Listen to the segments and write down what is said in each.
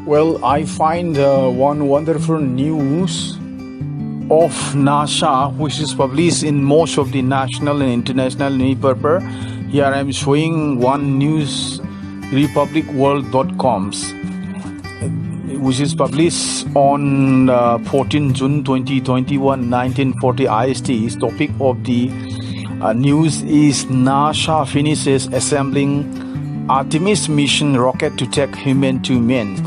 Well, I find one wonderful news of NASA, which is published in most of the national and international newspaper. Here I am showing one news, republicworld.com, which is published on 14 June 2021, 1940 IST. Topic of the news is NASA finishes assembling Artemis mission rocket to take human to Mars.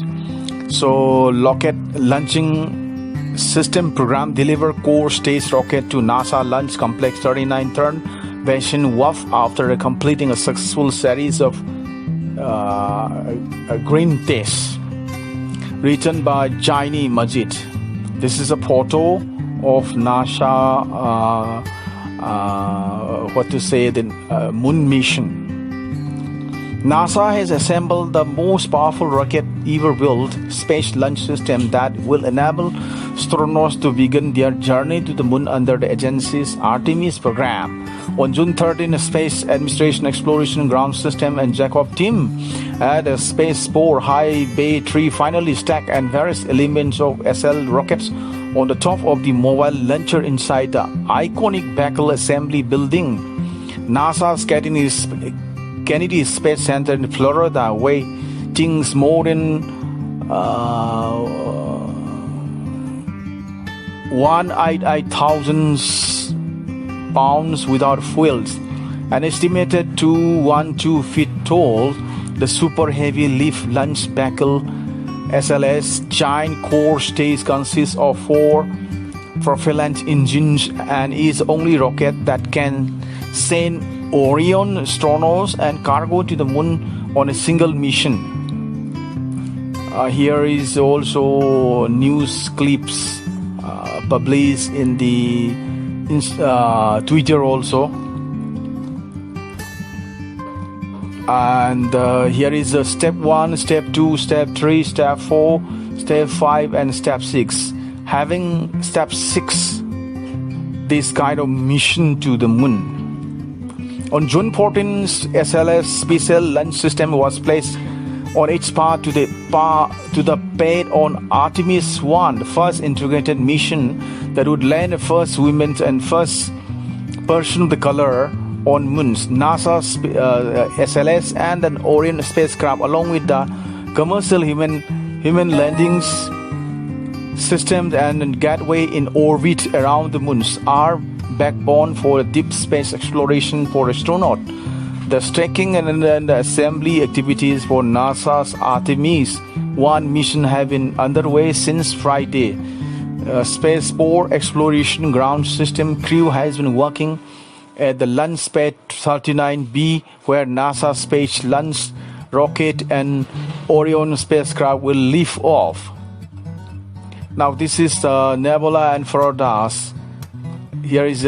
So, rocket launching system program deliver core stage rocket to NASA Launch Complex 39 turn Basin WAF after completing a successful series of green tests. Written by Jaini Majid. This is a photo of NASA, the moon mission. NASA has assembled the most powerful rocket ever built, space launch system that will enable astronauts to begin their journey to the moon under the agency's Artemis program. On June 13, Space Administration Exploration Ground System and Jacob team at a Spaceport High Bay 3 finally stacked and various elements of SL rockets on the top of the mobile launcher inside the iconic Bechtel Assembly Building. NASA's Kennedy Space Center in Florida weighing more than 188,000 pounds without fuels. An estimated 212 feet tall, the super heavy lift launch Bechtel SLS giant core stage consists of 4 propellant engines and is the only rocket that can send Orion astronauts and cargo to the moon on a single mission. Here is also news clips published in the Twitter also. And here is step 1, step 2, step 3, step 4, step 5 and step 6. Having step 6, this kind of mission to the moon. On June 14, SLS Special Launch System was placed on its path to the pad on Artemis 1, the first integrated mission that would land the first women and first person of the color on moons. NASA's SLS and an Orion spacecraft, along with the commercial human landings systems and gateway in orbit around the moons, are backbone for deep space exploration for astronauts. The stacking and the assembly activities for NASA's Artemis 1 mission have been underway since Friday. Spaceport Exploration Ground System crew has been working at the launch pad 39B, where NASA Space Launch Rocket and Orion spacecraft will lift off. Now this is Nebula and Florida's. Here is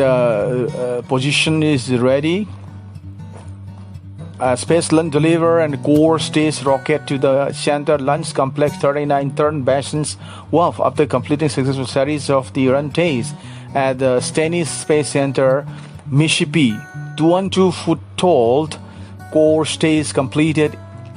position is ready. Space Launch deliver and core stage rocket to the Center Launch Complex 39 turn Basin's WAF after completing successful series of the run tests at the Stennis Space Center, Mississippi. 212-foot tall core stage completed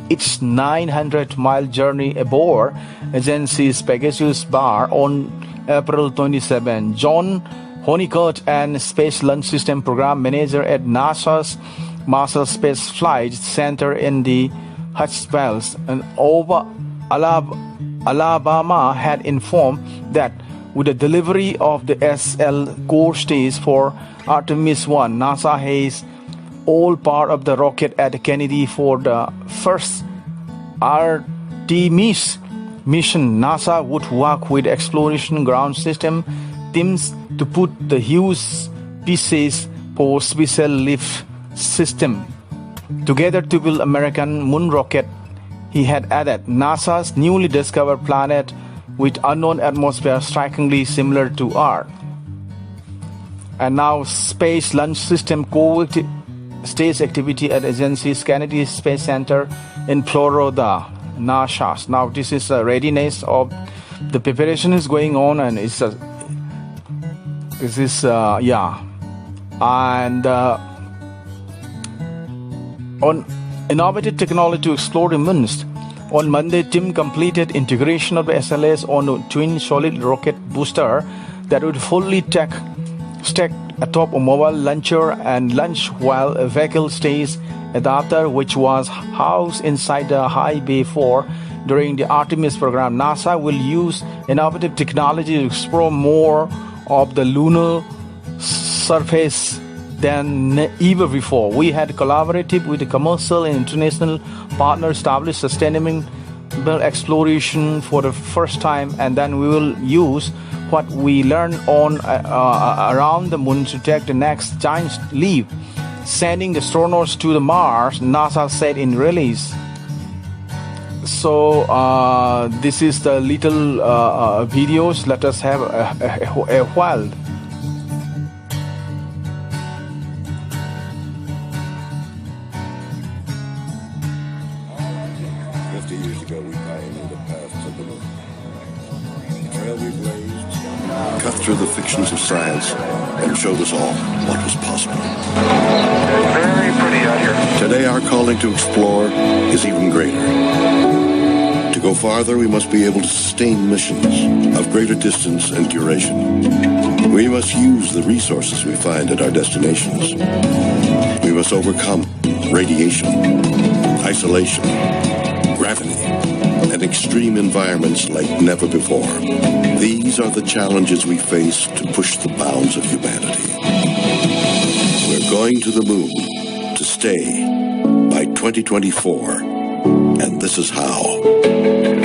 its 900-mile journey aboard agency's Pegasus bar on April 27. John Honeycutt and Space Launch System Program Manager at NASA's Marshall Space Flight Center in the Huntsville, Alabama, had informed that with the delivery of the SL core stage for Artemis 1, NASA has all part of the rocket at Kennedy for the first Artemis mission. NASA would work with Exploration Ground System teams to put the huge pieces for special lift system together to build American moon rocket. He had added, NASA's newly discovered planet with unknown atmosphere strikingly similar to Earth. And now Space Launch System stage activity at agency's Kennedy Space Center in Florida, NASA. Now this is a readiness of the preparation is going on, and on innovative technology to explore the moons. On Monday, Tim completed integration of the SLS on a twin solid rocket booster that would fully stack atop a mobile launcher and launch while a vehicle stays adapter, which was housed inside the High Bay 4 during the Artemis program. NASA will use innovative technology to explore more of the lunar surface than ever before. We had collaborated with the commercial and international partners, established sustainable exploration for the first time, and then we will use what we learned on around the moon to take the next giant leap, sending the astronauts to the Mars, NASA said in release. So this is the little videos. Let us have a while. 50 years ago, we pioneered a path to the moon. The trail we blazed cut through the fictions of science and showed us all what was possible. It's very pretty out here. Today, our calling to explore is even greater. To go farther, we must be able to sustain missions of greater distance and duration. We must use the resources we find at our destinations. We must overcome radiation, isolation, gravity, and extreme environments like never before. These are the challenges we face to push the bounds of humanity. We're going to the moon to stay by 2024, and this is how.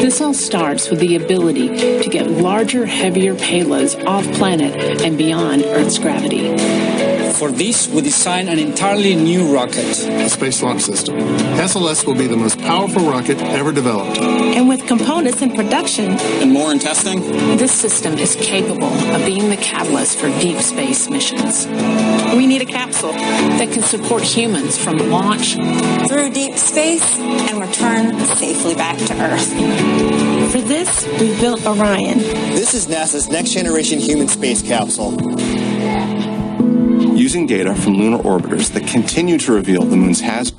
This all starts with the ability to get larger, heavier payloads off planet and beyond Earth's gravity. For this, we designed an entirely new rocket. The Space Launch System. SLS will be the most powerful rocket ever developed. And with components in production And more in testing? This system is capable of being the catalyst for deep space missions we need a capsule that can support humans from launch through deep space and return safely back to Earth. For this, we built Orion. This is NASA's next-generation human space capsule. Using data from lunar orbiters that continue to reveal the moon's hazard.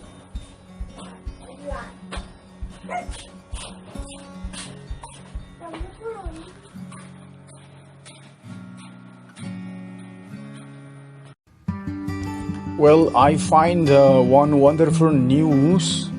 Well, I find one wonderful news